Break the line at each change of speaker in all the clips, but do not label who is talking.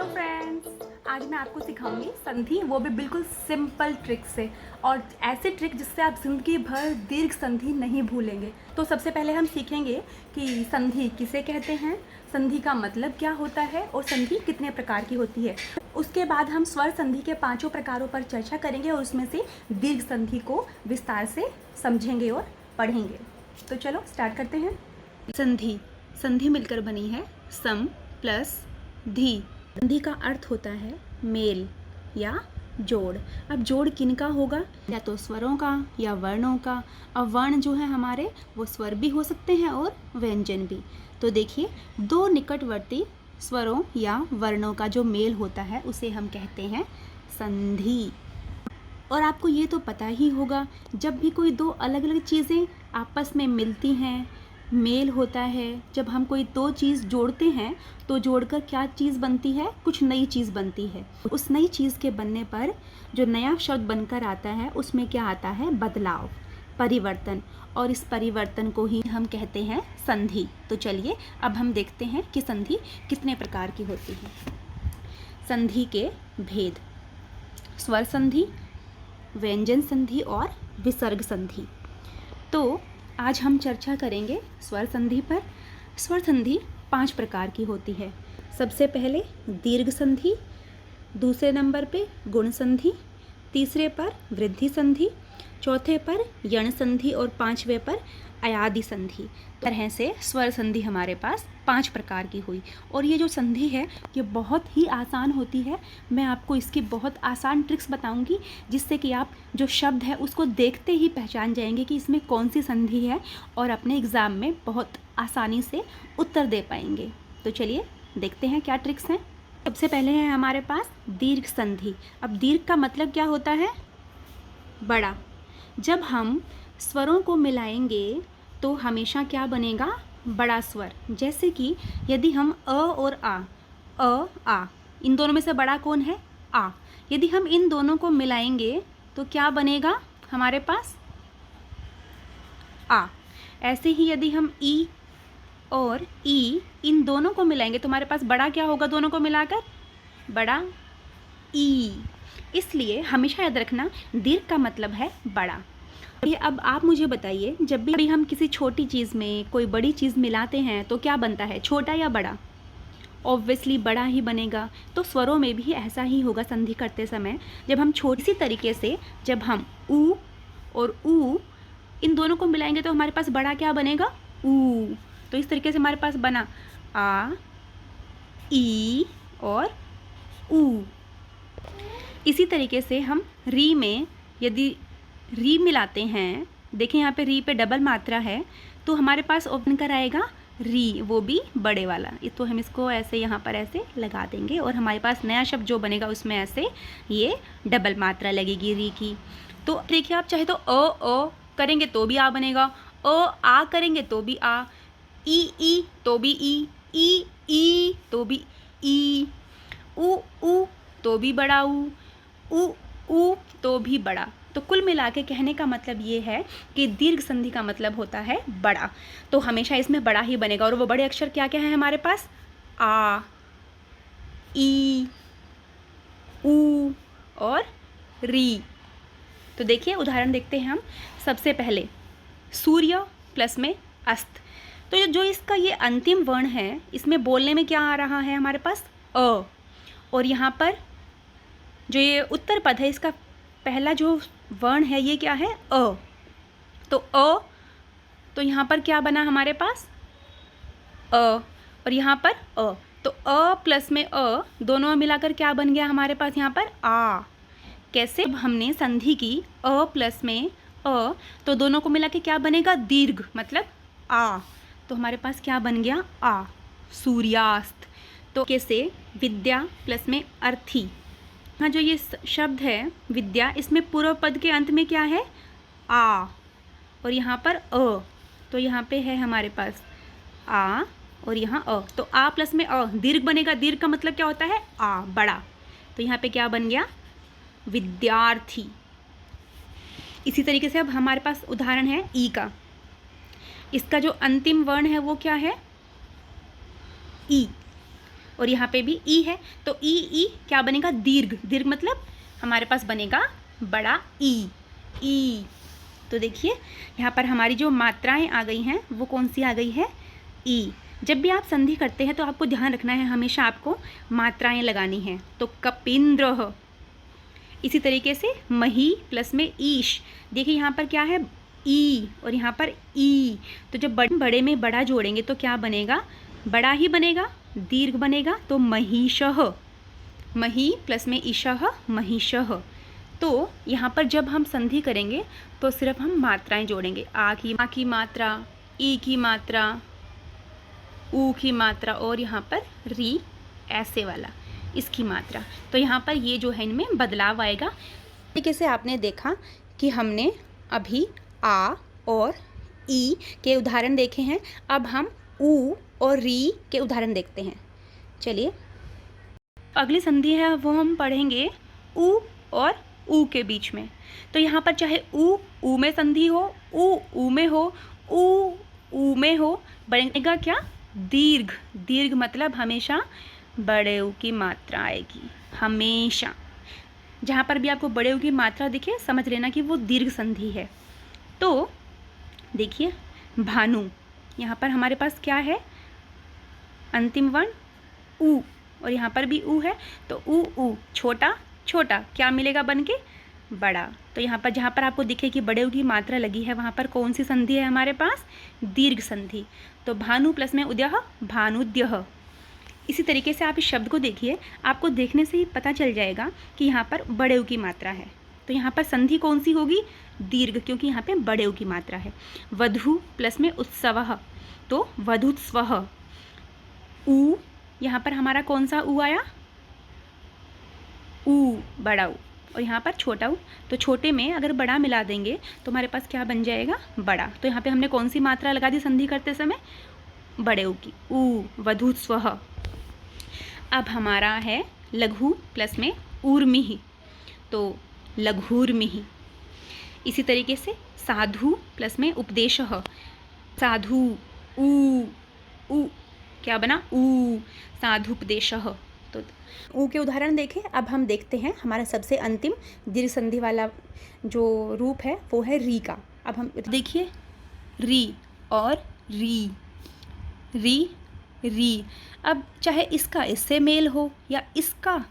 Hello friends, आज मैं आपको सिखाऊंगी संधि, वो भी बिल्कुल सिंपल ट्रिक से, और ऐसे ट्रिक जिससे आप ज़िंदगी भर दीर्घ संधि नहीं भूलेंगे। तो सबसे पहले हम सीखेंगे कि संधि किसे कहते हैं, संधि का मतलब क्या होता है और संधि कितने प्रकार की होती है। उसके बाद हम स्वर संधि के 5 प्रकारों पर चर्चा करेंगे और उसमें से दीर्घ संधि को विस्तार से समझेंगे और पढ़ेंगे। तो चलो स्टार्ट करते हैं। संधि संधि मिलकर बनी है सम प्लस धी। संधि का अर्थ होता है मेल या जोड़। अब जोड़ किनका होगा, या तो स्वरों का या वर्णों का। अब वर्ण जो है हमारे वो स्वर भी हो सकते हैं और व्यंजन भी। तो देखिए, दो निकटवर्ती स्वरों या वर्णों का जो मेल होता है उसे हम कहते हैं संधि। और आपको ये तो पता ही होगा, जब भी कोई दो अलग अलग चीज़ें आपस में मिलती हैं, मेल होता है, जब हम कोई दो चीज़ जोड़ते हैं तो जोड़कर क्या चीज़ बनती है, कुछ नई चीज़ बनती है। उस नई चीज़ के बनने पर जो नया शब्द बनकर आता है उसमें क्या आता है, बदलाव, परिवर्तन। और इस परिवर्तन को ही हम कहते हैं संधि। तो चलिए अब हम देखते हैं कि संधि कितने प्रकार की होती है। संधि के भेद: स्वर संधि, व्यंजन संधि और विसर्ग संधि। तो आज हम चर्चा करेंगे स्वर संधि पर। स्वर संधि 5 प्रकार की होती है। सबसे पहले दीर्घ संधि, दूसरे नंबर पे गुण संधि, तीसरे पर वृद्धि संधि, चौथे पर यण संधि और पांचवें पर अयादि संधि। तरह से स्वर संधि हमारे पास 5 प्रकार की हुई। और ये जो संधि है ये बहुत ही आसान होती है। मैं आपको इसकी बहुत आसान ट्रिक्स बताऊंगी जिससे कि आप जो शब्द है उसको देखते ही पहचान जाएंगे कि इसमें कौन सी संधि है और अपने एग्ज़ाम में बहुत आसानी से उत्तर दे पाएंगे। तो चलिए देखते हैं क्या ट्रिक्स हैं। सबसे पहले है हमारे पास दीर्घ संधि। अब दीर्घ का मतलब क्या होता है, बड़ा। जब हम स्वरों को मिलाएंगे तो हमेशा क्या बनेगा, बड़ा स्वर। जैसे कि यदि हम अ और आ, इन दोनों में से बड़ा कौन है, आ। यदि हम इन दोनों को मिलाएंगे तो क्या बनेगा हमारे पास, आ। ऐसे ही यदि हम ई और ई इन दोनों को मिलाएंगे तो हमारे पास बड़ा क्या होगा, दोनों को मिलाकर बड़ा ई। इसलिए हमेशा याद रखना, दीर्घ का मतलब है बड़ा। ये अब आप मुझे बताइए, जब भी हम किसी छोटी चीज़ में कोई बड़ी चीज़ मिलाते हैं तो क्या बनता है, छोटा या बड़ा? ऑब्वियसली बड़ा ही बनेगा। तो स्वरों में भी ऐसा ही होगा संधि करते समय। जब हम छोटी सी तरीके से जब हम ऊ और ऊ इन दोनों को मिलाएंगे तो हमारे पास बड़ा क्या बनेगा, ऊ। तो इस तरीके से हमारे पास बना आ, ई और ऊ। इसी तरीके से हम री में यदि री मिलाते हैं, देखें यहाँ पे री पे डबल मात्रा है तो हमारे पास ओपन कर आएगा री, वो भी बड़े वाला। तो हम इसको ऐसे यहाँ पर ऐसे लगा देंगे और हमारे पास नया शब्द जो बनेगा उसमें ऐसे ये डबल मात्रा लगेगी री की। तो देखिए, आप चाहे तो अ करेंगे तो भी आ बनेगा, आ करेंगे तो भी आ, ई तो भी ई तो भी ई, ऊ तो भी बड़ा ऊ तो भी बड़ा। तो कुल मिला के कहने का मतलब ये है कि दीर्घ संधि का मतलब होता है बड़ा। तो हमेशा इसमें बड़ा ही बनेगा। और वो बड़े अक्षर क्या क्या है हमारे पास, आ, ई, ऊ और री। तो देखिए उदाहरण देखते हैं हम। सबसे पहले सूर्य प्लस में अस्त। तो जो इसका ये अंतिम वर्ण है, इसमें बोलने में क्या आ रहा है हमारे पास, अ। और यहाँ पर जो ये उत्तर पद है इसका पहला जो वर्ण है ये क्या है, अ। तो अ, तो यहाँ पर क्या बना हमारे पास, अ। और यहाँ पर अ, तो अ प्लस में अ दोनों मिलाकर क्या बन गया हमारे पास यहाँ पर, आ। कैसे, अब हमने संधि की अ प्लस में अ तो दोनों को मिला के क्या बनेगा, दीर्घ मतलब आ। तो हमारे पास क्या बन गया, आ, सूर्यास्त। तो कैसे, विद्या प्लस में अर्थी। हाँ, जो ये शब्द है विद्या, इसमें पूर्व पद के अंत में क्या है, आ, और यहाँ पर अ। तो यहाँ पे है हमारे पास आ और यहाँ अ। तो आ प्लस में अ दीर्घ बनेगा। दीर्घ का मतलब क्या होता है, आ, बड़ा। तो यहाँ पे क्या बन गया, विद्यार्थी। इसी तरीके से अब हमारे पास उदाहरण है ई का। इसका जो अंतिम वर्ण है वो क्या है, ई। और यहाँ पे भी ई है, तो ई क्या बनेगा, दीर्घ। दीर्घ मतलब हमारे पास बनेगा बड़ा ई। तो देखिए यहाँ पर हमारी जो मात्राएं आ गई हैं वो कौन सी आ गई है, ई। जब भी आप संधि करते हैं तो आपको ध्यान रखना है, हमेशा आपको मात्राएं लगानी हैं। तो कपिंद्र, इसी तरीके से मही प्लस में ईश, देखिए यहाँ पर क्या है, ई और यहाँ पर ई। तो जब बड़े में बड़ा जोड़ेंगे तो क्या बनेगा, बड़ा ही बनेगा, दीर्घ बनेगा। तो महिषः, मही प्लस में ईशः, महिषः। तो यहाँ पर जब हम संधि करेंगे तो सिर्फ हम मात्राएं जोड़ेंगे, आ की मात्रा, ई की मात्रा, ऊ की मात्रा और यहाँ पर री ऐसे वाला इसकी मात्रा। तो यहाँ पर ये जो है इनमें बदलाव आएगा। तरीके से आपने देखा कि हमने अभी आ और ई के उदाहरण देखे हैं, अब हम ऊ और री के उदाहरण देखते हैं। चलिए अगली संधि है वो हम पढ़ेंगे ऊ और ऊ के बीच में। तो यहाँ पर चाहे ऊ में संधि हो, ऊ में हो, ऊ में हो, बनेगा क्या, दीर्घ। दीर्घ मतलब हमेशा बड़े ऊ की मात्रा आएगी, हमेशा। जहाँ पर भी आपको बड़े ऊ की मात्रा दिखे समझ लेना कि वो दीर्घ संधि है। तो देखिए भानु, यहाँ पर हमारे पास क्या है, अंतिम वर्ण ऊ और यहाँ पर भी ऊ है। तो ऊ छोटा छोटा क्या मिलेगा बन के, बड़ा। तो यहाँ पर जहाँ पर आपको दिखे कि बड़े ऊ की मात्रा लगी है वहाँ पर कौन सी संधि है हमारे पास, दीर्घ संधि। तो भानु प्लस में उद्यः, भानुद्यः। इसी तरीके से आप इस शब्द को देखिए, आपको देखने से ही पता चल जाएगा कि यहाँ पर बड़े ऊ की मात्रा है। तो यहाँ पर संधि कौन सी होगी, दीर्घ, क्योंकि यहाँ पे बड़े ऊ की मात्रा है। वधु प्लस में उत्सवः, तो वधुत्स्वः। ऊ, यहाँ पर हमारा कौन सा ऊ आया, ऊ, बड़ा ऊ, और यहाँ पर छोटा ऊ। तो छोटे में अगर बड़ा मिला देंगे तो हमारे पास क्या बन जाएगा, बड़ा। तो यहाँ पे हमने कौन सी मात्रा लगा दी संधि करते समय, बड़े ऊ की, ऊ, वधुत्स्वः। अब हमारा है लघु प्लस में ऊर्मिः, तो लघूर्मिः। इसी तरीके से साधु प्लस में उपदेशः, साधु, ऊ क्या बना, ऊ, साधुपदेशः। तो ऊ के उदाहरण देखें। अब हम देखते हैं हमारा सबसे अंतिम दीर्घ संधि वाला जो रूप है वो है री का। अब हम देखिए री और री, री। अब चाहे इसका इससे मेल हो या इसका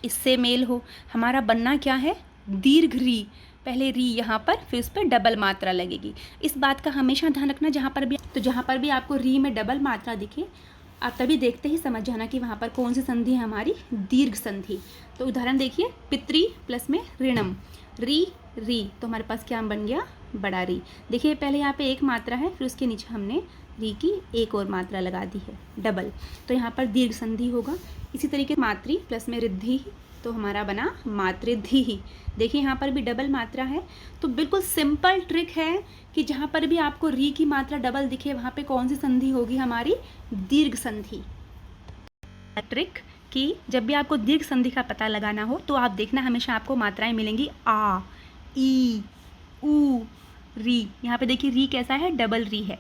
इससे मेल हो, हमारा बनना क्या है, दीर्घ री। पहले री यहाँ पर, फिर उस पर डबल मात्रा लगेगी। इस बात का हमेशा ध्यान रखना, जहाँ पर भी आपको री में डबल मात्रा दिखे आप तभी देखते ही समझ जाना कि वहाँ पर कौन सी संधि है हमारी, दीर्घ संधि। तो उदाहरण देखिए, पितृ प्लस में ऋणम, री, तो हमारे पास क्या बन गया, बड़ा री। देखिए पहले यहाँ पे एक मात्रा है, फिर उसके नीचे हमने री की एक और मात्रा लगा दी है, डबल। तो यहाँ पर दीर्घ संधि होगा। इसी तरीके मातृ प्लस में रिद्धि, तो हमारा बना मातृद्धि ही। देखिए यहाँ पर भी डबल मात्रा है। तो बिल्कुल सिंपल ट्रिक है कि जहाँ पर भी आपको री की मात्रा डबल दिखे वहाँ पे कौन सी संधि होगी, हमारी दीर्घ संधि। ट्रिक कि जब भी आपको दीर्घ संधि का पता लगाना हो तो आप देखना हमेशा आपको मात्राएं मिलेंगी, आ, ई, ऊ, री। यहाँ पे देखिए री कैसा है, डबल री है,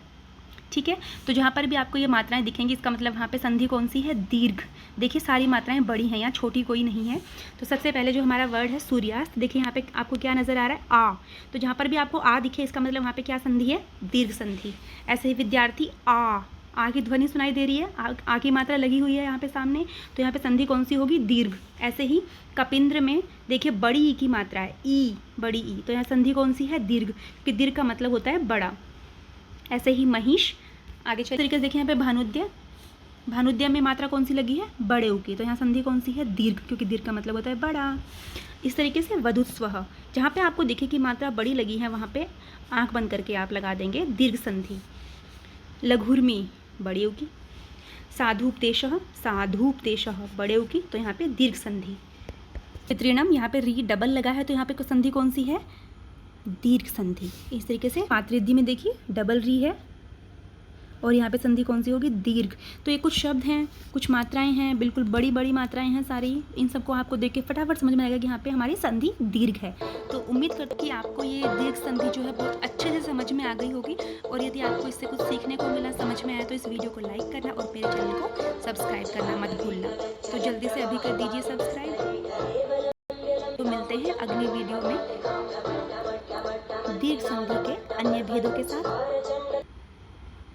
ठीक है। तो जहाँ पर भी आपको ये मात्राएं दिखेंगी इसका मतलब वहाँ पे संधि कौन सी है, दीर्घ। देखिए सारी मात्राएं बड़ी हैं, यहाँ छोटी कोई नहीं है। तो सबसे पहले जो हमारा वर्ड है सूर्यास्त, देखिए यहाँ पे आपको क्या नज़र आ रहा है, आ। तो जहाँ पर भी आपको आ दिखे इसका मतलब वहाँ पे क्या संधि है, दीर्घ संधि। ऐसे ही विद्यार्थी, आ की ध्वनि सुनाई दे रही है, आ की मात्रा लगी हुई है यहाँ पे सामने, तो यहाँ पे संधि कौन सी होगी, दीर्घ। ऐसे ही कपिंद्र में देखिए बड़ी ई की मात्रा है, ई, बड़ी ई, तो यहाँ संधि कौन सी है, दीर्घ, क्योंकि दीर्घ का मतलब होता है बड़ा। ऐसे ही महिष। आगे चलिए तरीके से देखिए यहाँ पे भानुद्य, भानुद्य में मात्रा कौन सी लगी है, बड़े ऊ की, तो यहाँ संधि कौन सी है, दीर्घ, क्योंकि दीर्घ का मतलब होता है बड़ा। इस तरीके से वधुस्वः, जहाँ पे आपको दिखे कि मात्रा बड़ी लगी है वहाँ पे आंख बंद करके आप लगा देंगे दीर्घ संधि। लघुर्मी, बड़े ऊ की। साधुपदेशः, साधुपदेशः, बड़े ऊ की, तो यहाँ पे दीर्घ संधि। पितृणम, यहाँ पे री डबल लगा है तो यहाँ पे संधि कौन सी है, दीर्घ संधि। इस तरीके से मातृद्धि में देखिए डबल री है, और यहाँ पे संधि कौन सी होगी, दीर्घ। तो ये कुछ शब्द हैं, कुछ मात्राएं हैं, बिल्कुल बड़ी बड़ी मात्राएं हैं सारी। इन सबको आपको देख के फटाफट समझ में आएगा कि यहाँ पे हमारी संधि दीर्घ है। तो उम्मीद करती हूँ कि आपको ये दीर्घ संधि जो है बहुत अच्छे से समझ में आ गई होगी। और यदि आपको इससे कुछ सीखने को मिला, समझ में आया, तो इस वीडियो को लाइक करना और मेरे चैनल को सब्सक्राइब करना मत भूलना। तो जल्दी से अभी कर दीजिए सब्सक्राइब। तो मिलते हैं अगली वीडियो में दीर्घ संधि के अन्य भेदों के साथ।